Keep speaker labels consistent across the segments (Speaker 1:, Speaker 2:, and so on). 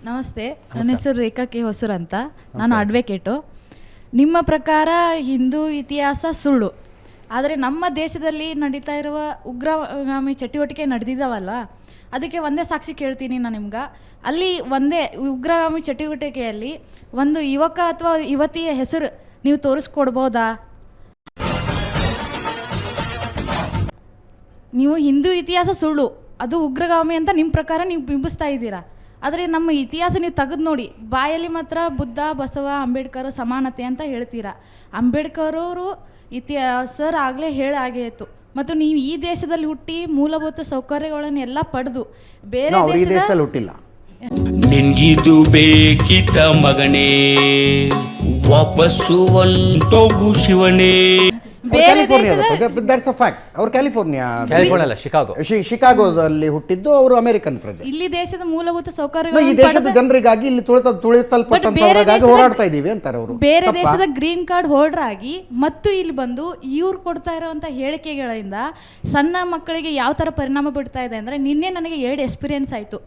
Speaker 1: ನಮಸ್ತೆ, ನನ್ನ ಹೆಸರು ರೇಖಾ ಕೆ ಹೊಸೂರ್ ಅಂತ. ನಾನು ಅಡ್ವೊಕೇಟು. ನಿಮ್ಮ ಪ್ರಕಾರ ಹಿಂದೂ ಇತಿಹಾಸ ಸುಳ್ಳು, ಆದರೆ ನಮ್ಮ ದೇಶದಲ್ಲಿ ನಡೀತಾ ಇರುವ ಉಗ್ರಗಾಮಿ ಚಟುವಟಿಕೆ ನಡೆದಿದ್ದಾವಲ್ಲ, ಅದಕ್ಕೆ ಒಂದೇ ಸಾಕ್ಷಿ ಕೇಳ್ತೀನಿ ನಾನು ನಿಮ್ಗೆ. ಅಲ್ಲಿ ಒಂದೇ ಉಗ್ರಗಾಮಿ ಚಟುವಟಿಕೆಯಲ್ಲಿ ಒಂದು ಯುವಕ ಅಥವಾ ಯುವತಿಯ ಹೆಸರು ನೀವು ತೋರಿಸ್ಕೊಡ್ಬೋದಾ? ನೀವು ಹಿಂದೂ ಇತಿಹಾಸ ಸುಳ್ಳು, ಅದು ಉಗ್ರಗಾಮಿ ಅಂತ ನಿಮ್ಮ ಪ್ರಕಾರ ನೀವು ಬಿಂಬಿಸ್ತಾ ಇದ್ದೀರಾ. ಆದರೆ ನಮ್ಮ ಇತಿಹಾಸ ನೀವು ತೆಗೆದು ನೋಡಿ, ಬಾಯಲ್ಲಿ ಮಾತ್ರ ಬುದ್ಧ, ಬಸವ, ಅಂಬೇಡ್ಕರ್ ಸಮಾನತೆ ಅಂತ ಹೇಳ್ತೀರಾ. ಅಂಬೇಡ್ಕರ್ ಅವರು ಇತಿಹಾಸರು ಆಗಲೇ ಆಗೇ ಇತ್ತು. ಮತ್ತು ನೀವು ಈ ದೇಶದಲ್ಲಿ ಹುಟ್ಟಿ ಮೂಲಭೂತ ಸೌಕರ್ಯಗಳನ್ನೆಲ್ಲ ಪಡೆದು ಬೇರೆ ದೇಶದಲ್ಲಿ ಹುಟ್ಟಿಲ್ಲ.
Speaker 2: ನಿನ್ಗಿದು ಬೇಕಿತ ಮಗನೇ, ವಾಪಸ್ಸು ಒಂಟೋಗು ಶಿವನೇ.
Speaker 3: ಶಿಕಾಗೋದಲ್ಲಿ ಹುಟ್ಟಿದ್ದು ಅವರು ಅಮೆರಿಕನ್ ಪ್ರಜೆ.
Speaker 1: ಇಲ್ಲಿ ದೇಶದ ಮೂಲಭೂತ ಸೌಕರ್ಯ
Speaker 3: ಈ ದೇಶದ ಜನರಿಗಾಗಿ ಇಲ್ಲಿ ತುಳಿತಲ್ಪಟ್ಟಂತವರಿಗಾಗಿ ಹೋರಾಡ್ತಾ ಇದೀವಿ ಅಂತಾರೆ ಅವರು.
Speaker 1: ಬೇರೆ ದೇಶದ ಗ್ರೀನ್ ಕಾರ್ಡ್ ಹೋಲ್ಡರ್ ಆಗಿ ಮತ್ತು ಇಲ್ಲಿ ಬಂದು ಇವ್ರು ಕೊಡ್ತಾ ಇರುವಂತ ಹೇಳಿಕೆಗಳಿಂದ ಸಣ್ಣ ಮಕ್ಕಳಿಗೆ ಯಾವ ತರ ಪರಿಣಾಮ ಬಿಡ್ತಾ ಇದೆ ಅಂದ್ರೆ, ನಿನ್ನೆ ನನಗೆ 2 ಎಕ್ಸ್ಪೀರಿಯನ್ಸ್ ಆಯ್ತು.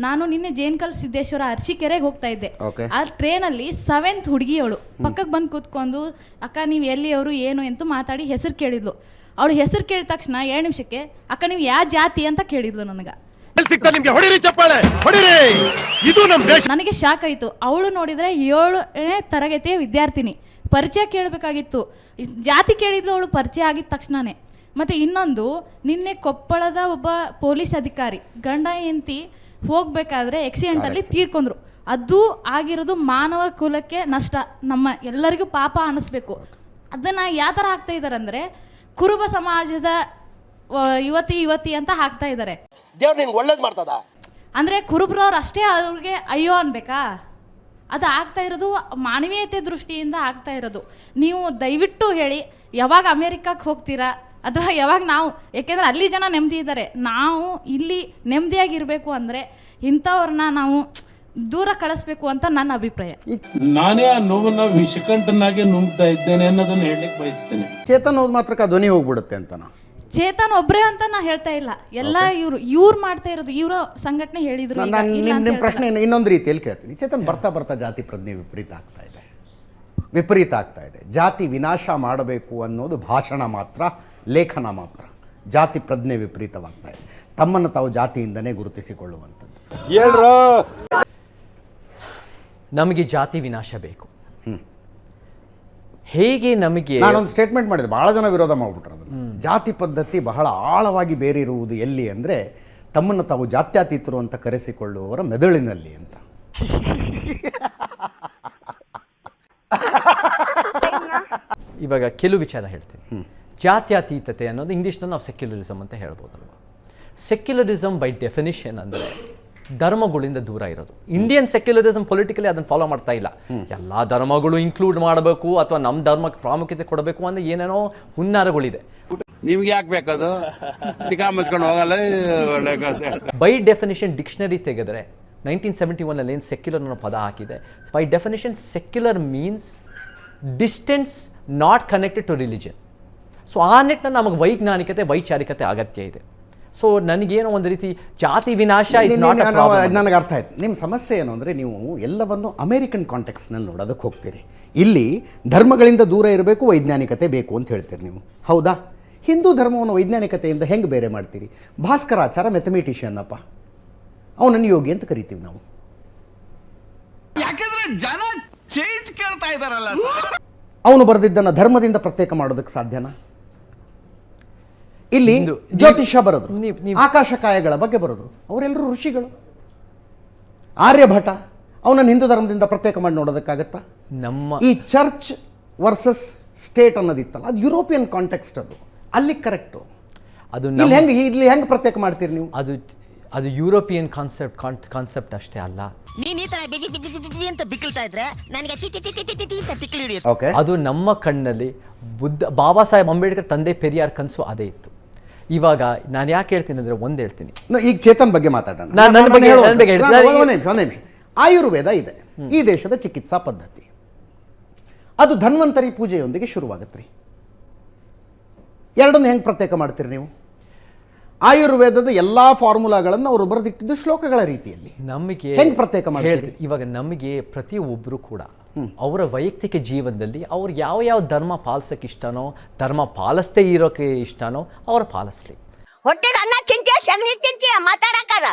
Speaker 1: ನಾನು ನಿನ್ನೆ ಜೇನ್ಕಲ್ ಸಿದ್ದೇಶ್ವರ ಅರಸೀಕೆರೆಗೆ ಹೋಗ್ತಾ ಇದ್ದೆ. ಆ ಟ್ರೈನ್ ಅಲ್ಲಿ 7th ಹುಡುಗಿಯವಳು ಪಕ್ಕಕ್ಕೆ ಬಂದು ಕೂತ್ಕೊಂಡು, ಅಕ್ಕ ನೀವು ಎಲ್ಲಿ ಅವರು ಏನು ಅಂತ ಮಾತಾಡಿ ಹೆಸರು ಕೇಳಿದ್ಲು. ಅವಳು ಹೆಸರು ಕೇಳಿದ ತಕ್ಷಣ 2 ನಿಮಿಷಕ್ಕೆ, ಅಕ್ಕ ನೀವು ಯಾವ ಜಾತಿ ಅಂತ ಕೇಳಿದ್ಲು. ನನಗೆ ಶಾಕ್ ಆಯ್ತು. ಅವಳು ನೋಡಿದ್ರೆ 7ನೇ ತರಗತಿಯ ವಿದ್ಯಾರ್ಥಿನಿ. ಪರಿಚಯ ಕೇಳಬೇಕಾಗಿತ್ತು, ಜಾತಿ ಕೇಳಿದ್ಲು ಅವಳು ಪರಿಚಯ ಆಗಿದ ತಕ್ಷಣನೇ. ಮತ್ತೆ ಇನ್ನೊಂದು, ನಿನ್ನೆ ಕೊಪ್ಪಳದ ಒಬ್ಬ ಪೊಲೀಸ್ ಅಧಿಕಾರಿ ಗಂಡ ಹೆಂಡತಿ ಹೋಗ್ಬೇಕಾದ್ರೆ ಆಕ್ಸಿಡೆಂಟಲ್ಲಿ ತೀರ್ಕೊಂಡ್ರು. ಅದು ಆಗಿರೋದು ಮಾನವ ಕುಲಕ್ಕೆ ನಷ್ಟ, ನಮ್ಮ ಎಲ್ಲರಿಗೂ ಪಾಪ ಅನ್ನಿಸ್ಬೇಕು. ಅದನ್ನು ಯಾವ ಥರ ಹಾಕ್ತಾ ಇದ್ದಾರೆ ಅಂದರೆ, ಕುರುಬ ಸಮಾಜದ ಯುವತಿ ಅಂತ ಹಾಕ್ತಾ ಇದ್ದಾರೆ.
Speaker 4: ದೇವ್ರು ನಿಂಗೆ ಒಳ್ಳೇದು ಮಾಡ್ತದ
Speaker 1: ಅಂದರೆ ಕುರುಬ್ರವ್ರು ಅಷ್ಟೇ ಅವ್ರಿಗೆ ಅಯ್ಯೋ ಅನ್ಬೇಕಾ? ಅದು ಆಗ್ತಾ ಇರೋದು ಮಾನವೀಯತೆ ದೃಷ್ಟಿಯಿಂದ ಆಗ್ತಾ ಇರೋದು. ನೀವು ದಯವಿಟ್ಟು ಹೇಳಿ, ಯಾವಾಗ ಅಮೇರಿಕಕ್ಕೆ ಹೋಗ್ತೀರಾ ಅಥವಾ ಯಾವಾಗ ನಾವು, ಯಾಕೆಂದರೆ ಅಲ್ಲಿ ಜನ ನೆಮ್ಮದಿ ಇದ್ದಾರೆ, ನಾವು ಇಲ್ಲಿ ನೆಮ್ಮದಿಯಾಗಿರಬೇಕು ಅಂದರೆ ಇಂಥವ್ರನ್ನ ನಾವು ದೂರ ಕಳಿಸ್ಬೇಕು ಅಂತ ನನ್ನ ಅಭಿಪ್ರಾಯ.
Speaker 5: ನಾನೇ ಆ ನೋವನ್ನ ವಿಷಕಂಠನಾಗೆ ನುಂಗ್ತಾ ಇದ್ದೇನೆ ಅನ್ನೋದನ್ನ ಹೇಳಲಿಕ್ಕೆ ಬಯಸ್ತೇನೆ.
Speaker 3: ಚೇತನ್ ಹೋದ್ ಮಾತ್ರಕ್ಕೆ ಧ್ವನಿ ಹೋಗ್ಬಿಡುತ್ತೆ ಅಂತ.
Speaker 1: ಚೇತನ್ ಒಬ್ಬರೇ ಅಂತ ನಾ ಹೇಳ್ತಾ ಇಲ್ಲ, ಎಲ್ಲ ಇವ್ರು ಮಾಡ್ತಾ ಇರೋದು, ಇವರ ಸಂಘಟನೆ ಹೇಳಿದ್ರು.
Speaker 3: ನಿಮ್ಮ ಪ್ರಶ್ನೆ ಇನ್ನೊಂದು ರೀತಿಯಲ್ಲಿ ಕೇಳ್ತೀನಿ. ಚೇತನ್ ಬರ್ತಾ ಬರ್ತಾ ಜಾತಿ ಪ್ರಜ್ಞೆ ವಿಪರೀತ ಆಗ್ತಾ ಇದೆ. ಜಾತಿ ವಿನಾಶ ಮಾಡಬೇಕು ಅನ್ನೋದು ಭಾಷಣ ಮಾತ್ರ, ಲೇಖನ ಮಾತ್ರ. ಜಾತಿ ಪ್ರಜ್ಞೆ ವಿಪರೀತವಾಗ್ತಾ ಇದೆ. ತಮ್ಮನ್ನು ತಾವು ಜಾತಿಯಿಂದನೇ ಗುರುತಿಸಿಕೊಳ್ಳುವಂಥದ್ದು.
Speaker 6: ನಮಗೆ ಜಾತಿ ವಿನಾಶ ಬೇಕು. ಹೇಗೆ ನಮಗೆ,
Speaker 3: ನಾನೊಂದು ಸ್ಟೇಟ್ಮೆಂಟ್ ಮಾಡಿದೆ, ಬಹಳ ಜನ ವಿರೋಧ ಮಾಡಿಬಿಟ್ರು ಅದನ್ನು. ಜಾತಿ ಪದ್ಧತಿ ಬಹಳ ಆಳವಾಗಿ ಬೇರಿರುವುದು ಎಲ್ಲಿ ಅಂದರೆ, ತಮ್ಮನ್ನು ತಾವು ಜಾತ್ಯತೀತರು ಅಂತ ಕರೆಸಿಕೊಳ್ಳುವವರ ಮೆದುಳಿನಲ್ಲಿ ಅಂತ.
Speaker 6: ಇವಾಗ ಕೆಲವು ವಿಚಾರ ಹೇಳ್ತೀನಿ. ಜಾತ್ಯತೀತತೆ ಅನ್ನೋದು ಇಂಗ್ಲೀಷ್ನಲ್ಲಿ ನಾವು ಸೆಕ್ಯುಲರಿಸಮ್ ಅಂತ ಹೇಳ್ಬೋದಲ್ವ. ಸೆಕ್ಯುಲರಿಸಮ್ ಬೈ ಡೆಫಿನಿಷನ್ ಅಂದರೆ ಧರ್ಮಗಳಿಂದ ದೂರ ಇರೋದು. ಇಂಡಿಯನ್ ಸೆಕ್ಯುಲರಿಸಮ್ ಪೊಲಿಟಿಕಲಿ ಅದನ್ನು ಫಾಲೋ ಮಾಡ್ತಾ ಇಲ್ಲ. ಎಲ್ಲ ಧರ್ಮಗಳು ಇನ್ಕ್ಲೂಡ್ ಮಾಡಬೇಕು ಅಥವಾ ನಮ್ಮ ಧರ್ಮಕ್ಕೆ ಪ್ರಾಮುಖ್ಯತೆ ಕೊಡಬೇಕು ಅಂದರೆ ಏನೇನೋ ಹುನ್ನಾರಗಳಿದೆ.
Speaker 4: ನಿಮ್ಗೆ ಯಾಕೆ ಬೇಕದು? ಹೋಗಲ್ಲ.
Speaker 6: ಬೈ ಡೆಫಿನಿಷನ್ ಡಿಕ್ಷನರಿ ತೆಗೆದರೆ 1971 ಏನು ಸೆಕ್ಯುಲರ್ ಅನ್ನೋ ಪದ ಹಾಕಿದೆ. By definition secular means distance not connected to religion. So ಆ ನಿಟ್ಟಿನಲ್ಲಿ ನಮಗೆ ವೈಜ್ಞಾನಿಕತೆ, ವೈಚಾರಿಕತೆ ಅಗತ್ಯ ಇದೆ. ಸೊ ನನಗೇನೋ ಒಂದು ರೀತಿ ಜಾತಿ ವಿನಾಶ ಇಸ್ ನಾಟ್ ಅ ಪ್ರಾಬ್ಲಮ್.
Speaker 3: ನನಗೆ ಅರ್ಥ ಆಯ್ತು. ನಿಮ್ಮ ಸಮಸ್ಯೆ ಏನು ಅಂದರೆ, ನೀವು ಎಲ್ಲವನ್ನು ಅಮೇರಿಕನ್ ಕಾಂಟೆಕ್ಸ್ನಲ್ಲಿ ನೋಡೋದಕ್ಕೆ ಹೋಗ್ತೀರಿ. ಇಲ್ಲಿ ಧರ್ಮಗಳಿಂದ ದೂರ ಇರಬೇಕು, ವೈಜ್ಞಾನಿಕತೆ ಬೇಕು ಅಂತ ಹೇಳ್ತೀರಿ ನೀವು. ಹೌದಾ? ಹಿಂದೂ ಧರ್ಮವನ್ನು ವೈಜ್ಞಾನಿಕತೆಯಿಂದ ಹೆಂಗೆ ಬೇರೆ ಮಾಡ್ತೀರಿ? ಭಾಸ್ಕರಾಚಾರ ಮೆಥಮೆಟಿಷಿಯನ್ ಅಪ್ಪ, ಅವನನ್ನು ಯೋಗಿ ಅಂತ ಕರಿತೀವಿ ನಾವು.
Speaker 2: ಯಾಕಂದ್ರೆ ಜನ ಚೇಂಜ್ ಕೇಳ್ತಾ ಇದಾರಲ್ಲ.
Speaker 3: ಅವನು ಬರೆದಿದ್ದನ್ನು ಧರ್ಮದಿಂದ ಪ್ರತ್ಯೇಕ ಮಾಡೋದಕ್ಕೆ ಸಾಧ್ಯನಾ? ಇಲ್ಲಿ ಜ್ಯೋತಿಷ್ಯ ಬರೆದ್ರು, ಆಕಾಶಕಾಯಗಳ ಬಗ್ಗೆ ಬರೆದ್ರು, ಅವರೆಲ್ಲರೂ ಋಷಿಗಳು. ಆರ್ಯಭಟ ಅವನನ್ನು ಹಿಂದೂ ಧರ್ಮದಿಂದ ಪ್ರತ್ಯೇಕ ಮಾಡಿ ನೋಡೋದಕ್ಕಾಗತ್ತಾ?
Speaker 6: ನಮ್ಮ
Speaker 3: ಈ ಚರ್ಚ್ ವರ್ಸಸ್ ಸ್ಟೇಟ್ ಅನ್ನೋದಿತ್ತಲ್ಲ, ಅದು ಯುರೋಪಿಯನ್ ಕಾಂಟೆಕ್ಸ್ಟ್, ಅದು ಅಲ್ಲಿ ಕರೆಕ್ಟು.
Speaker 6: ಅದು
Speaker 3: ಇಲ್ಲಿ ಹೆಂಗೆ ಪ್ರತ್ಯೇಕ ಮಾಡ್ತೀರಿ ನೀವು?
Speaker 6: ಅದು ಯುರೋಪಿಯನ್ ಕಾನ್ಸೆಪ್ಟ್ ಅಷ್ಟೇ ಅಲ್ಲ. ಅದು ನಮ್ಮ ಕಣ್ಣಲ್ಲಿ ಬಾಬಾ ಸಾಹೇಬ್ ಅಂಬೇಡ್ಕರ್, ತಂದೆ ಪೆರಿಯಾರ್ ಕನಸು ಅದೇ ಇತ್ತು. ಇವಾಗ ನಾನು ಯಾಕೆ ಹೇಳ್ತೀನಿ ಅಂದರೆ, ಒಂದು ಹೇಳ್ತೀನಿ.
Speaker 3: ಈಗ ಚೇತನ್ ಬಗ್ಗೆ ಮಾತಾಡೋಣ. ಒಂದು ನಿಮಿಷ. ಆಯುರ್ವೇದ ಇದೆ, ಈ ದೇಶದ ಚಿಕಿತ್ಸಾ ಪದ್ಧತಿ. ಅದು ಧನ್ವಂತರಿ ಪೂಜೆಯೊಂದಿಗೆ ಶುರುವಾಗುತ್ತೆ ರೀ. ಎರಡನ್ನು ಹೆಂಗೆ ಪ್ರತ್ಯೇಕ ಮಾಡ್ತೀರಿ ನೀವು? ಆಯುರ್ವೇದದ ಎಲ್ಲ ಫಾರ್ಮುಲಾಗಳನ್ನು ಅವರು ಬರೆದಿಟ್ಟಿದ್ದು ಶ್ಲೋಕಗಳ ರೀತಿಯಲ್ಲಿ.
Speaker 6: ನಮಗೆ
Speaker 3: ಹೆಂಗ್ ಪ್ರತ್ಯೇಕ ಮಾಡ್ತೀರಿ?
Speaker 6: ಹೇಳ್ತೀನಿ, ಇವಾಗ ನಮಗೆ ಪ್ರತಿಯೊಬ್ಬರು ಕೂಡ ಅವರ ವೈಯಕ್ತಿಕ ಜೀವನದಲ್ಲಿ ಅವ್ರು ಯಾವ ಧರ್ಮ ಪಾಲಿಸೋಕೆ ಇಷ್ಟನೋ, ಧರ್ಮ ಪಾಲಿಸದೇ ಇರೋಕೆ ಇಷ್ಟನೋ ಅವ್ರು ಪಾಲಿಸ್ಲಿ.
Speaker 7: ಹೊಟ್ಟೆಗೆ ಅನ್ನ ತಿಂತೀಯ, ಸಗಣಿ ತಿಂತೀಯ, ಮಾತಾಡಕ್ಕಾರ